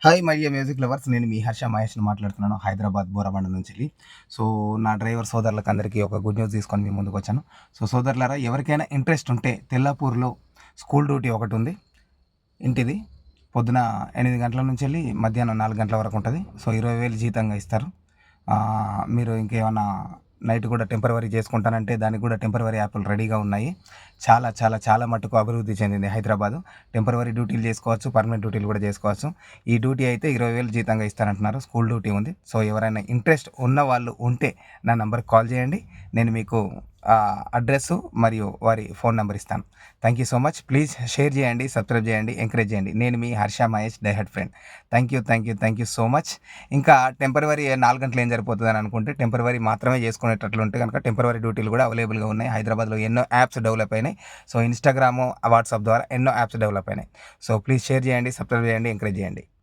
Hi my dear music lovers. నేను మీ హర్ష మహేష్ని మాట్లాడుతున్నాను, హైదరాబాద్ బోరబండ నుంచి. సో నా డ్రైవర్ సోదరులకు అందరికీ ఒక గుడ్ న్యూస్ తీసుకొని మీ ముందుకు వచ్చాను. సో సోదరులారా, ఎవరికైనా ఇంట్రెస్ట్ ఉంటే తెల్లాపూర్లో స్కూల్ డ్యూటీ ఒకటి ఉంది ఇంటిది. పొద్దున 8 గంటల నుంచి వెళ్ళి మధ్యాహ్నం 4 గంటల వరకు ఉంటుంది. సో 20,000 జీతంగా ఇస్తారు. మీరు ఇంకేమన్నా నైట్ కూడా టెంపరవరీ చేసుకుంటానంటే దానికి కూడా టెంపరవరీ యాప్లు రెడీగా ఉన్నాయి. చాలా చాలా చాలా మట్టుకు అభివృద్ధి చెందింది హైదరాబాదు. టెంపరవరీ డ్యూటీలు చేసుకోవచ్చు, పర్మనెంట్ డ్యూటీలు కూడా చేసుకోవచ్చు. ఈ డ్యూటీ అయితే 20,000 జీతంగా ఇస్తానంటున్నారు. స్కూల్ డ్యూటీ ఉంది. సో ఎవరైనా ఇంట్రెస్ట్ ఉన్న వాళ్ళు ఉంటే నా నెంబర్కి కాల్ చేయండి. నేను మీకు అడ్రస్సు మరియు వారి ఫోన్ నెంబర్ ఇస్తాను. Thank you so much. Please share చేయండి, సబ్స్క్రైబ్ చేయండి, ఎంకరేజ్ చేయండి. నేను మీ Harsha Mahesh diehard friend. Thank you so much. ఇంకా టెంపరవరీ 4 గంటలు ఏం సరిపోతుంది అని అనుకుంటే టెంపరవరీ మాత్రమే చేసుకునేటట్లు ఉంటే కనుక టెంపరవరీ డ్యూటీలు కూడా అవైలబుల్గా ఉన్నాయి. హైదరాబాద్లో ఎన్నో యాప్స్ డెవలప్ అయినాయి. సో ఇన్స్టాగ్రాము, వాట్సాప్ ద్వారా ఎన్నో యాప్స్ డెవలప్ అయినాయి. సో ప్లీజ్ షేర్ చేయండి, సబ్స్క్రైబ్ చేయండి, ఎంకరేజ్ చేయండి.